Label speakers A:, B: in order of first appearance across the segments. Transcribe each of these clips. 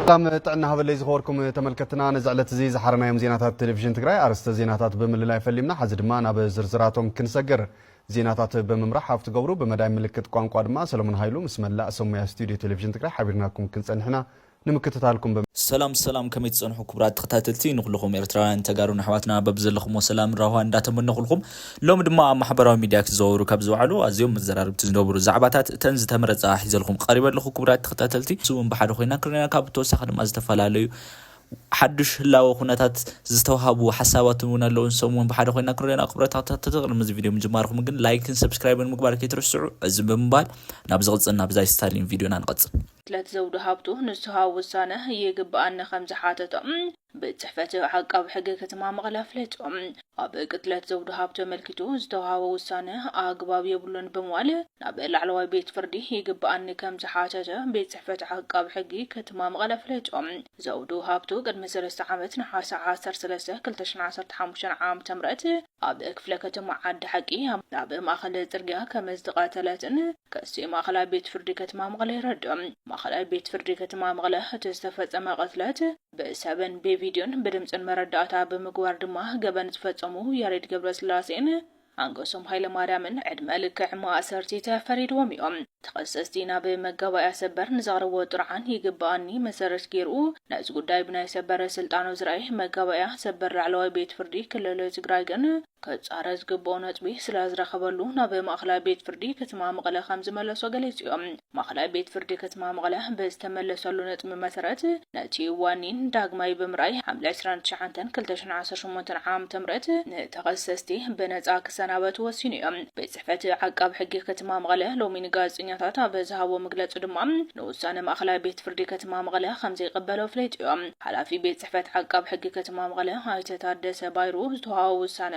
A: سلام طعنا هبلي زخوركم تملكتنا نزعلت زي زحرنا يوم زيناتات تلفزيون تግራይ አርስተ زيناتات بملላይ ፈሊምና ሐዚ ድማ ናብ ዝርዝራቶም ክንሰገር زيناتات بممرح አፍት ገብሩ በመዳይ ምልክት ቋንቋ ድማ ሰለሞን ኃይሉ ምስመላ ሰሙያ ስቱዲዮ ቴሌቪዥን ትግራይ ሓቢርናኩም ክንጸንሕና ንምክትታልኩም
B: ሰላም ከመይ ጽንሑ ክብራት ተከታተልቲ ንኹልኩም ኤርትራውያን ተጋሩን አሕዋትና በብዘለኹም ሰላም ራዋ እንዳተመነኹልኩም ሎም ድማ ማሕበራዊ ሚድያ ክዘውሩ ካብ ዝውዓሉ ኣዝዮም መዘራርብቲ ዝነብሩ ዛዕባታት ተንዝ ተመረጻ ሒዘልኩም ቀሪበልኹ ክብራት ተከታተልቲ ሱም በሓደ ኮይና ክርና ካብ ተወሳኺ ድማ ዝተፈላልዩ حدش لاو خناتات زتوهابو حسابات ونالو نسومون بحدا خوينا كرينا خبرات تتغلم زي فيديو مجماركم ممكن لايك سبسكرايب مقبار كيترسعوا عزم بمبال نابزغلصنا بزاي ستالين فيديونا نقص
C: ثلاث زود هابطو نسها وسانه يقبأنا خمسة حاتة بتحفة عقاب حقة كتمام غلافلت أب قتلت زود هابطو ملكتو زتوها وسانه عقباب يبلون بمواله نابل على بيت فردي يقبأنا خمسة حاتة بتحفة عقاب حقة كتمام غلافلت زود هابطو قد مسر استعمت نحاس عصر سلسة كلتشن عصر تحمشن عام تمرت أب كفلكة معد حقي أب ما خلت ترجع كمزدقاتلات كسي ما خلا بيت فردي كتمام غليرد ما خلا بيت فردي كتمام غله تستفاد أما قتلات بسبن بفيديون بدمت المردات بمقوار دمه قبل تفتمه يريد قبل سلاسين أنقصهم هاي لمارامن عد مالك عما أسرتي تفريد وميوم تخصصتينا بمقاوة أسبر نزار وطرعان يقباني مسارس كيرو ناس قداي بنا يسبر سلطان وزرعي مقاوة سبر علوي بيت فردي كل لزقرايقن كتعرز قبونات بيه سلاز رخبالو نابي مأخلا بيت فردي كتمام غلا خمز ملسو غليسيوم مأخلا بيت فردي كتمام غلا بستملسو لونت ممسرات ناتي وانين داقماي بمراي حمل 20 شحانتن كلتشن 10 عام تمرت تخصصتي بنزاك سنابت وسينيوم بصحفة عقاب حقي كتمام غلا لو من ጋዜጠኛታት በዛሃው መግለጽ ድማ ንውሳነ ማእከላይ ቤት ፍርዲ ከተማ መቀለ ከምዚ ይቀበለው ፍለጥዮም ሐላፊ ቤት ጽሕፈት ዓቃብ ሕጊ ከተማ መቀለ አይተታደሰ ባይሩ ዝተዋው ውሳነ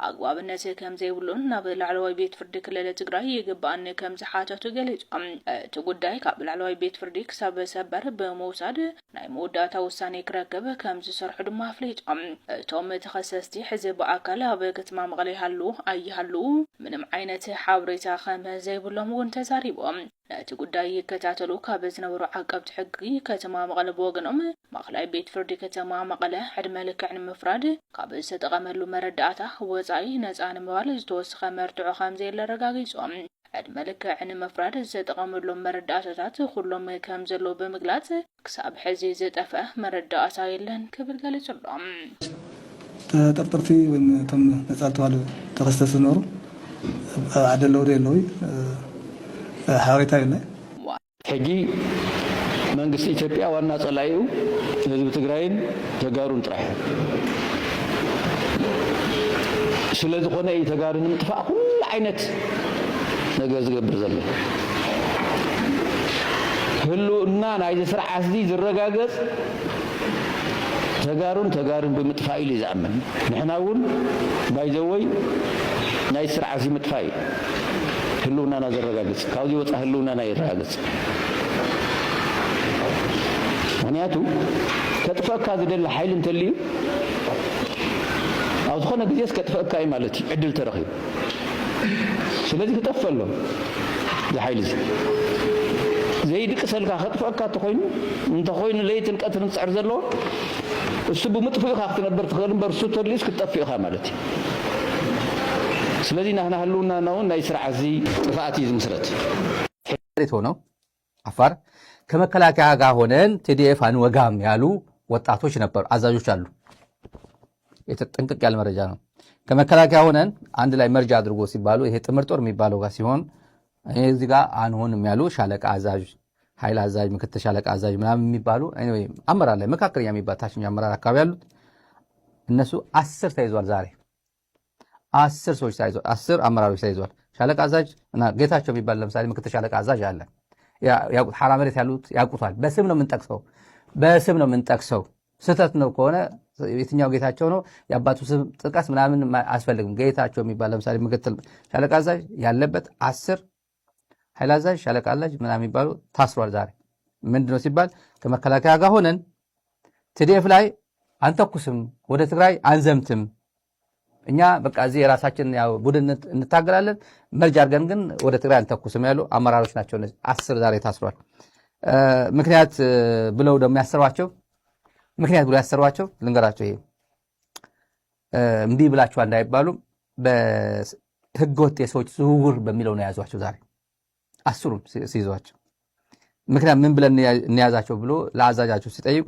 C: አግባብነት ከምዚ ይብሉን ናብ ላዕለዋይ ቤት ፍርዲ ክልል ትግራይ ይግባን ከምዚ ሓተቱ ገሊጾም እቲ ጉዳይ ካብ ላዕለዋይ ቤት ፍርዲ ክሳብ ሰበር በመውሳድ ናይ መወዳእታ ውሳነ ክረከብ ከምዚ ሰርሑ ድማ ፍለጥዮም እቶም ተኸሰስቲ ሕዝብ በአካል ኣብ ከተማ መቀለ ይሃሉ ኣይሃሉ ምንም ዓይነት ሓበሬታ ከም ዘይብሎም እውን ተዛሪቦም እቲ ጉዳይ ይከታተሉ ካብ ዝነበሩ ዓቀብቲ ሕጊ ከተማ መቀለ በወገኖም ማእከላይ ቤት ፍርዲ ከተማ መቀለ ዕድመ ልክዕ ንምፍራድ ካብ ዝተጠቐመሉ መረዳእታ ወፃኢ ነፃ ንምባል ዝተወሰኸ መርትዖ ከም ዘየለረጋጊጾም ዕድመ ልክዕ ንምፍራድ ዝተጠቐመሎም መረዳእታታት ኩሎም ከም ዘሎ ብምግላጽ ክሳብ ሕዚ ዝጠፍአ መረዳእታ የለን ክብል ገሊጹሎም
D: ተጠርጥርቲ ወይ ተም ነፃ ተባለ ተኸሰሱ ኖሩ አደለው ደለው حاولتها
E: حجي መንግስት ኢትዮጵያ ዋና ጸላዩ ህዝብ ትግራይን ተጋሩን ጥራሕ ስለዚህ ሆነ ተጋሩን ምጥፋእ ሁሉ አይነት ነገር ዝገብር ዘሎ ሁሉ እና ናይ ስርዓት ዚ ዝረጋገጽ ተጋሩን በምጥፋእ ኢሉ ይዛመን ንሕናውን ባይዘወይ ናይ ስርዓት ዚ ምጥፋእ ህልውና ናዘረጋግጽ ካውዚ ወጣ ህልውና ናይረጋግጽ ምክንያቱ ከጥፈካ ዝደለ ኃይል እንተልዩ አው ዝኾነ ግዜስ ከጥፈካ አይ ማለት ዕድል ተረኺቡ ስለዚህ ከጠፈሎ የኃይል ዘይድቅ ሰልካ ከጥፈካ ተኮይኑ እንተ ኮይኑ ለይትን ቀትርን ጽዕር ዘሎ እሱ ብምጥፍኡ ካክት ነበር ተኸልን በርሱ ተልይስ ክትጠፍኢኻ ማለት ስለዚህ ናህና ህልውና ነው ናይ ስርዓት ዚ ጥፋት ይዝምስረት
F: ሆነው አፋር ከመከላከያ ጋር ሆነን ቲዲኤፍ አንወጋም ያሉ ወጣቶች ነበሩ አዛዦች አሉ የተጠንቀቅ ያለ መረጃ ነው ከመከላከያ ሆነን አንድ ላይ መርጃ አድርጎ ሲባሉ ይሄ ጥምር ጦር የሚባለው ጋር ሲሆን እዚህ ጋር አንሆንም ያሉ ሻለቃ አዛዥ ኃይል አዛዥ ምክትል ሻለቃ አዛዥ ምናምን የሚባሉ anyway አመራር ላይ መካከለኛ የሚባል ታችኛ አመራር አካባቢ ያሉት እነሱ 10 ተይዟል ዛሬ 10 ሰዎች ተይዟል 10 አመራሮች ተይዟል ሻለቃ አዛዥ እና ጌታቸው የሚባል ለምሳሌ ምክትል ሻለቃ አዛዥ አለ ያቁት ሐራመሬት ያሉት ያቁታል በስም ነው የምንጠቅሰው ስህተት ነው ከሆነ የትኛው ጌታቸው ነው ያባቱ ስም ጥቀስ ምናምን አስፈልግም ጌታቸው የሚባል ለምሳሌ ምክትል ሻለቃ አዛዥ ያለበት 10 ኃይል አዛዥ ሻለቃ አዛዥ ምናምን የሚባሉ ታስሯል ዛሬ ምንድነው ሲባል ከመከላከያ ጋር ሆነን ቲዲኤፍ ላይ አንተኩስም ወደ ትግራይ አንዘምትም እኛ በቃ እዚህ የራሳችን ያው ቡድን እንታገላለን መርጃ አርገን ግን ወደ ትግራይ አንተኩስም ያሉ አመራሮች ናቸው 10 ዛሬ ታስሯል ምክንያት ብለው ደግሞ ያሰሯቸው ምክንያት ብለው ያሰሯቸው ልንገራቸው። ይሄ እምቢ ብላችኋል እንዳይባሉ በህገወጥ የሰዎች ዝውውር በሚለው ነው የያዟቸው። ዛሬ አስሩም ሲይዟቸው ምክንያት ምን ብለን እንያዛቸው ብሎ ለአዛዣቸው ሲጠይቁ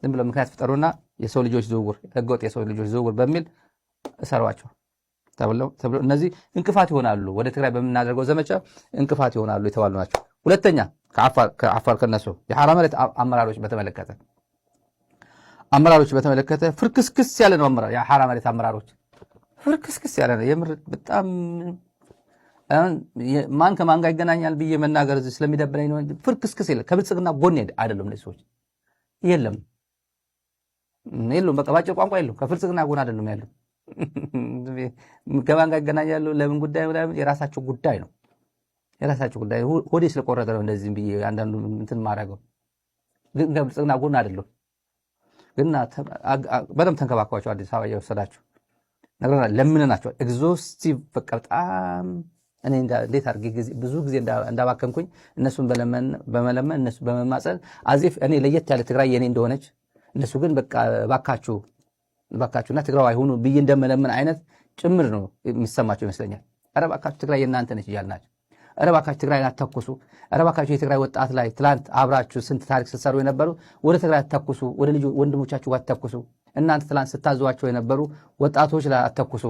F: ዝም ብለው ምክንያት ፍጠሩና የሰው ልጆች ዝውውር ህገወጥ የሰው ልጆች ዝውውር በሚል እሰሯቸው ተብሎ እነዚህ እንቅፋት ይሆናሉ፣ ወደ ትግራይ በምናደርገው ዘመቻ እንቅፋት ይሆናሉ የተባሉ ናቸው። ሁለተኛ ከአፋር ከነሱ የሐራ መሬት አመራሮች በተመለከተ ፍርክስክስ ያለ ነው። አመራር የሐራ መሬት አመራሮች ፍርክስክስ ያለ ነው። የምር በጣም ማን ከማን ጋር ይገናኛል ብዬ መናገር ስለሚደብረኝ ነው። ፍርክስክስ የለ ከብልጽግና ጎን አይደለም እነዚህ ሰዎች የለም። በቃ ባጭር ቋንቋ የለም። ከብልጽግና ጎን አይደለም ያለው። ከማን ጋር ይገናኛሉ? ለምን ጉዳይ ምናምን የራሳቸው ጉዳይ ነው። የራሳቸው ጉዳይ ሆዴ ስለቆረጠ ነው እንደዚህ ብዬ አንዳንዱ እንትን ማድረገው። ግን ከብልጽግና ጎን አይደለም። ግን በደምብ ተንከባከባቸው። አዲስ አበባ እየወሰዳቸው ነገርና ለምነናቸው ኤግዞስቲቭ በቃ በጣም እኔ እንዴት አድርጌ ብዙ ጊዜ እንዳባከንኩኝ እነሱን በመለመን እነሱ በመማፀን አዚፍ እኔ ለየት ያለ ትግራይ የኔ እንደሆነች እነሱ ግን በቃ ባካችሁና ትግራዋይ ሁኑ ብዬ እንደመለመን አይነት ጭምር ነው የሚሰማቸው ይመስለኛል። ኧረ ባካችሁ ትግራይ የእናንተ ነች እያልናቸው፣ ኧረ ባካችሁ ትግራይ አትተኩሱ፣ ኧረ ባካችሁ የትግራይ ወጣት ላይ ትላንት አብራችሁ ስንት ታሪክ ስትሰሩ የነበሩ ወደ ትግራይ አትተኩሱ፣ ወደ ልጅ ወንድሞቻችሁ አትተኩሱ፣ እናንተ ትላንት ስታዘዋቸው የነበሩ ወጣቶች ላይ አትተኩሱ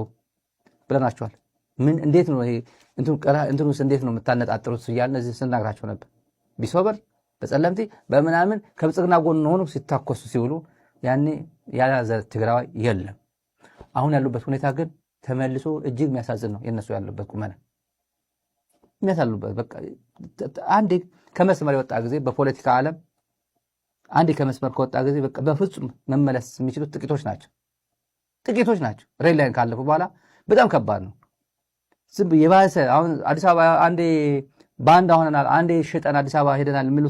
F: ብለናቸዋል። ምን እንዴት ነው ይሄ እንትኑስ እንዴት ነው የምታነጣጥሩት እያልን እዚህ ስናግራቸው ነበር። ቢሶበር በጸለምቲ በምናምን ከብልጽግና ጎን ሆኖ ሲታኮሱ ሲውሉ ያኔ ያላዘ ትግራዋይ የለም። አሁን ያሉበት ሁኔታ ግን ተመልሶ እጅግ የሚያሳዝን ነው። የነሱ ያሉበት ቁመና የሚያሳሉበት በቃ አንዴ ከመስመር የወጣ ጊዜ በፖለቲካ ዓለም አንዴ ከመስመር ከወጣ ጊዜ በቃ በፍጹም መመለስ የሚችሉት ጥቂቶች ናቸው። ሬል ላይን ካለፉ በኋላ በጣም ከባድ ነው። ዝም የባሰ አሁን አዲስ አበባ አንዴ ባንዳ ሆነናል፣ አንዴ ሽጠን አዲስ አበባ ሄደናል የሚሉ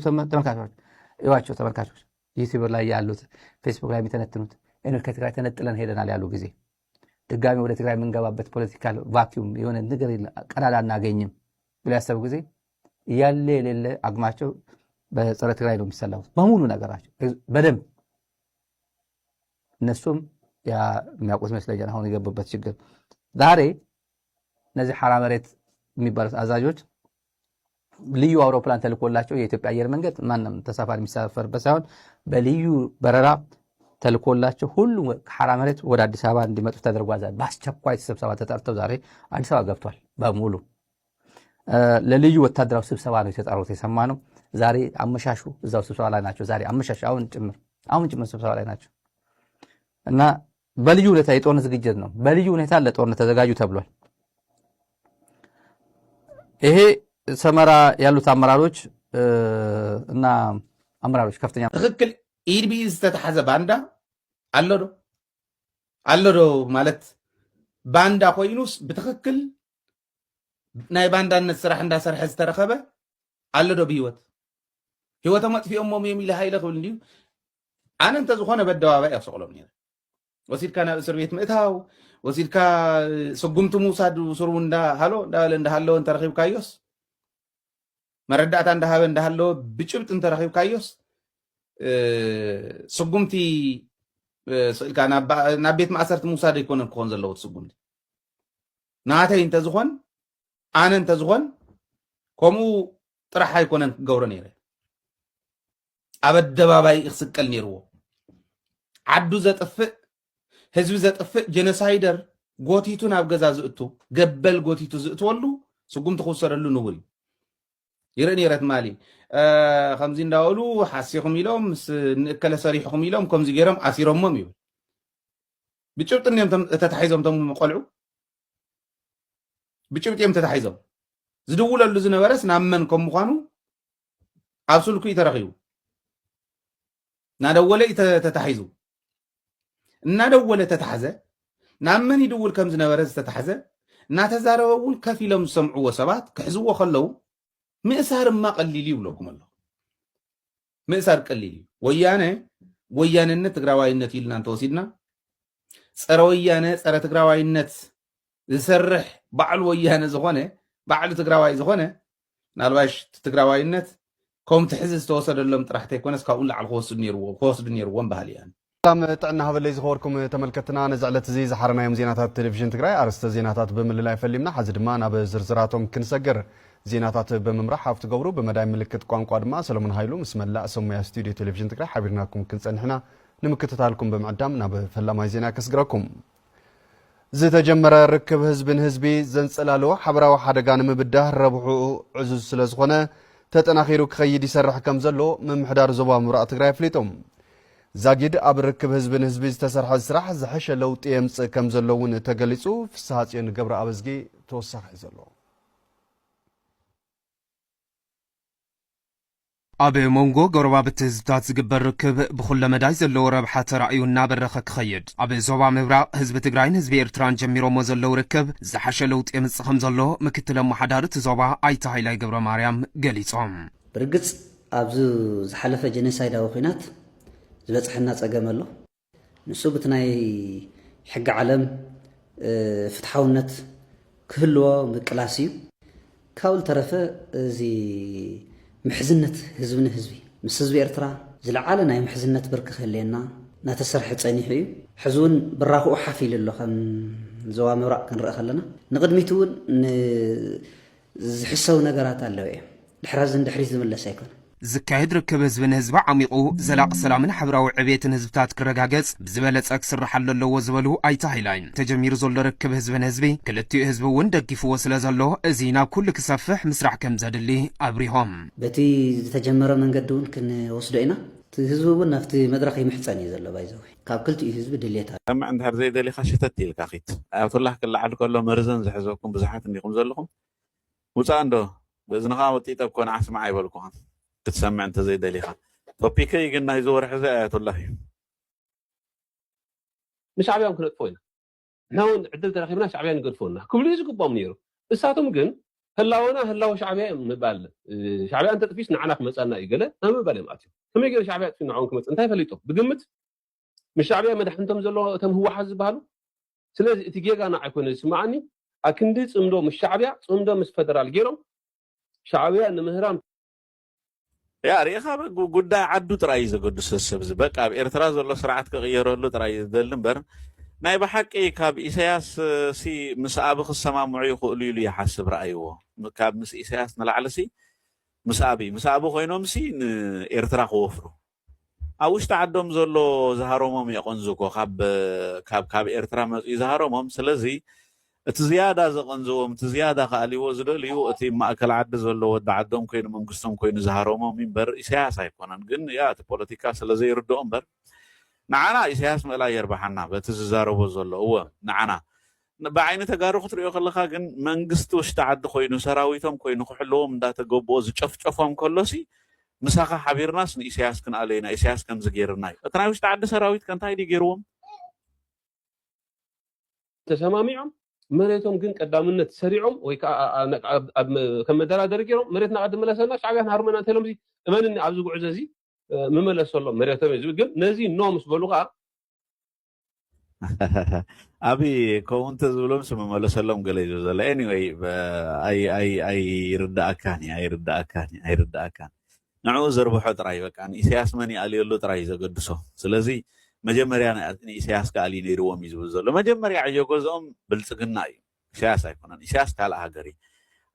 F: ተመልካቾች ዩቲዩብ ላይ ያሉት ፌስቡክ ላይ የሚተነትኑት ከትግራይ ተነጥለን ሄደናል ያሉ ጊዜ ድጋሚ ወደ ትግራይ የምንገባበት ፖለቲካል ቫኪዩም የሆነ ነገር ቀዳዳ እናገኝም ብሎ ያሰቡ ጊዜ ያለ የሌለ አቅማቸው በጸረ ትግራይ ነው የሚሰላሙት በሙሉ ነገራቸው በደንብ እነሱም የሚያውቁት ይመስለኛል። አሁን የገቡበት ችግር ዛሬ እነዚህ ሐራ መሬት የሚባሉት አዛዦች ልዩ አውሮፕላን ተልኮላቸው የኢትዮጵያ አየር መንገድ ማንም ተሳፋሪ የሚሳፈርበት ሳይሆን በልዩ በረራ ተልኮላቸው ሁሉም ሐራ መሬት ወደ አዲስ አበባ እንዲመጡ ተደርጓል። በአስቸኳይ ስብሰባ ተጠርተው ዛሬ አዲስ አበባ ገብቷል። በሙሉ ለልዩ ወታደራዊ ስብሰባ ነው የተጠሩት የሰማነው። ዛሬ አመሻሹ እዛው ስብሰባ ላይ ናቸው። ዛሬ አመሻሽ አሁን ጭምር ስብሰባ ላይ ናቸው እና በልዩ ሁኔታ የጦርነት ዝግጅት ነው። በልዩ ሁኔታ ለጦርነት ተዘጋጁ ተብሏል። ይሄ ሰመራ ያሉት አመራሮች እና አመራሮች ከፍተኛ
G: ትክክል ኢድቢ ዝተተሓዘ ባንዳ አሎ ዶ ማለት ባንዳ ኮይኑስ ብትክክል ናይ ባንዳነት ስራሕ እንዳሰርሐ ዝተረኸበ አሎ ዶ ብሂወቶም ኣጥፊኦሞም እዮም ኢለ ሃይለ ክብል እንድዩ ኣነ እንተዝኾነ በኣደባባይ ኣስቕሎም ነይረ ወሲድካ ናብ እስር ቤት ምእታው ወሲድካ ስጉምቲ ምውሳድ ስሩ እንዳበለ እንዳሃለወ እንተረኺብካዮስ መረዳእታ እንዳሃበ እንዳሃለወ ብጭብጥ እንተረኺብካዮስ ስጉምቲ ስእልካ ናብ ቤት ማእሰርቲ ምውሳድ ኣይኮነን ክኾን ዘለዎ ስጉምቲ ናተይ እንተዝኾን ኣነ እንተዝኾን ከምኡ ጥራሕ ኣይኮነን ክገብሮ ነይረ ኣብ ኣደባባይ ክስቀል ነይርዎ ዓዱ ዘጥፍእ ህዝቢ ዘጥፍእ ጀኖሳይደር ጎቲቱ ናብ ገዛ ዝእቱ ገበል ጎቲቱ ዝእትወሉ ስጉምቲ ክውሰደሉ ንቡር እዩ ይርኢ ነይረት ማሊ ከምዚ እንዳበሉ ሓሲኹም ኢሎም ምስ ንእከለ ሰሪሕኹም ኢሎም ከምዚ ገይሮም ኣሲሮሞም ይብል ብጭብጥ እዮም ተታሒዞም ቶም ቆልዑ ብጭብጥ እዮም ተታሒዞም ዝድውለሉ ዝነበረስ ናብ መን ከም ምዃኑ ኣብ ስልኩ እዩ ተረኺቡ ናደወለ ተታሒዙ እናደወለ ተታሕዘ ናብ መን ይድውል ከም ዝነበረ ዝተታሕዘ እናተዛረበ እውን ከፍ ኢሎም ዝሰምዕዎ ሰባት ክሕዝዎ ከለዉ ምእሳርማ ቀሊል ይብለኩም ኣለኹ ምእሳር ቀሊል እዩ ወያነነት ትግራዋይነት ኢልና እንተወሲድና ፀረ ወያነ ፀረ ትግራዋይነት ዝሰርሕ ባዕሉ ወያነ ዝኾነ ባዕሉ ትግራዋይ ዝኾነ ናልባሽ ትግራዋይነት كم تحزز توصل لهم طرحتي كونس كاون لعل خوصد نيرو بهال يعني
A: سلام طعنا هبل زخوركم تملكتنا نزعلت زي زحرنا يوم زينات التلفزيون تግራይ አርስተ ዜናታት በመልላይ ፈሊምና ሐዚ ድማ ናብ ዝርዝራቶም ክንሰገር ዜናታት በመምራህ ሀብት ገብሩ በመዳይ ምልክት ቋንቋ ድማ ሰለሞን ኃይሉ ምስመላ ሰሙያ ስቱዲዮ ቴሌቪዥን ትግራይ ሓቢርናኩም ክንጸንሕና ንምክትታልኩም በመዕዳም ናብ ፈላማይ ዜና ከስግራኩም ዝተጀመረ ርክብ ህዝብን ህዝቢ ዘንጸላሎ ሓበራዊ ሓደጋ ንምብዳህ ረብሑ ዕዙዝ ስለ ዝኾነ ተጠናኺሩ ክኸይድ ይሰርሕ ከም ዘሎ ምምሕዳር ዞባ ምብራቕ ትግራይ ፍሊጦም زاجد أبرك بهزبن هزبي تسرح السرح زحش لو تيمس كم زلون تجلسوا في الساعتين قبل أبزجي توسح زلوا.
H: أبي مونغو قربا بتهزبتات زقبر ركب بخل مداي زلو ربحة رأيونا برخك خيد. أبي زوبا مبرا هزب تقراين هزبي إرتران جميرو مزلو ركب زحش لو تيمس خم زلو مكتلا محدارة زوبا أي تهيلاي قبر مريم قليصهم.
I: برقص أبزو زحلفة جنسايدا وخينات زبصحنا صقم له نسو بتناي حق عالم فتحاونت كهلو مقلاسيو كاول طرفه زي محزنت حزبنا حزبي مس حزب ኤርትራ ዝለዓለ ናይ محزنت برك خلينا ناتسرح صنيحي حزون براخو حفيل له كم زوا مبراق كنرأ خلنا نقدميتون زحسو ነገራት አለው ድሕራዝን ድሕሪት ዝመለስ አይኮን
H: زكايد ركب هزبن هزب عميقو زلاق سلامن حبراو عبيتن هزبتات كرغاغص بزبلص اكسر حللو وزبلو ايتا هيلاين تجمير زول ركب هزبن هزبي كلتي هزب وندقفو وسلازلو ازينا كل كسفح مسرح كم زادلي ابريهم
I: بتي تجمر منقدون كن وصدينا هزبو نفتي مدرخ يمحصني زلو بايزوي كاب كلتي هزب دليتا
J: اما عند هر زي دلي خشتت يلكاخيت ايت الله كل عل كله مرزن زحزوكم بزحات انكم زلكم وصاندو بزنخا وطيطب كون اسمع يبلكم تسمع انت زي دليخا توبيكي قلنا يزور حزايات الله
K: مش عبيان كنت فوينا ناون عدلت الاخير شعبيان يقدفونا كل يزق بام نيرو اساتهم جن هلاو شعبيان مبال شعبيان انت تفيش نعناك مسالنا يقله انا مبال ماتي كم يقول شعبيان في نعونكم انت فليتو بقمت مش شعبيان مدح انتم زلو تم هو حزب بالو سلازي تيجيغا انا يكون يسمعني اكندي صمدو مش شعبيان صمدو مش فدرال غيرهم شعبيان مهران
J: يا ريخا قد عدو ترايز قد سسبز بقى بإرترا زلو سرعت كغيرو له ترايز دلنبر ناي بحقي كاب إسياس سي مسابق السماء معي خلو لي يحسب رأيوه كاب مس إسياس نلعل سي مسابق خينوم سي إرترا خوفرو أوش تعدم زلو زهارومم يقنزوكو كاب إرترا يزهارومم سلزي تزيادة زقنزوم تزيادة خالي وزدليو أتي ما أكل عد زلو ودعدهم كين منقسم كين زهرومهم منبر سياسة يكونن جن يا البوليتيكا سلزي يردون بر نعنا سياسة ما لا يربحنا بتزارو بزلو هو نعنا بعين تجارو خطر يخلق خاجن منقستوش تعد كين سراويتهم كين خحلهم دا تجوبوز شفهم كلسي مساقة حبير ناس سياسة كن علينا سياسة كن زجيرنا تناوش تعد سراويت كن تايدي جيروم
K: تسماميهم مريتهم جن قدامنا سريعهم ويك كم درا درجهم مريتنا قدم ملسنا شعبيان هرمنا تلهم زي امان اني عبزو عزازي مملس والله مريتهم يزو جن نزي نومس بلغه
J: ابي كونت زولم سم مملس لهم قليل زل anyway اي يرد اكاني نعوز ربح تراي بكان سياس مني عليلو تراي زقدسو سلازي مجمريا أنا إسياس كالي نيروم يزوزلو مجمريا عيوكوزهم بلسقنا سياسة يكونن سياسة على هجري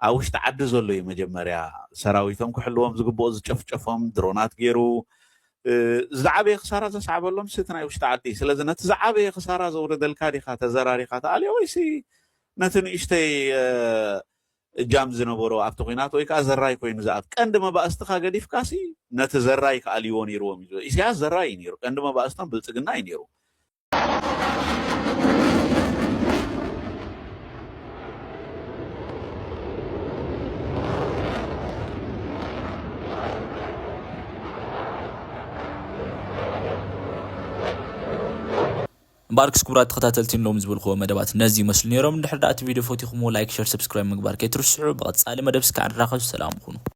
J: أوش تعدزلو مجمريا سراويتهم كحلوهم زقبوز شفهم درونات غيرو زعبي خسارة زعب لهم ستنا وش تعدي سلازنا تزعبي خسارة زور دلكاري خاطر زراري خاطر علي ويسي نتن إشتي جامز نبورو أفتقينات ويكا زراي كوين زاد عندما بأستخا قديف كاسي نتزراي كاليون يروم إسياس زراي نيرو عندما بأستخا بلتقنا ينيرو
B: باركس كبرات تخاتلتين لوم زبلخو مدبات نزي مسل نيروم دحر دات فيديو فوتيخمو لايك شير سبسكرايب مغبار كيترسعو بقصالي مدبس كعراخو سلام كونو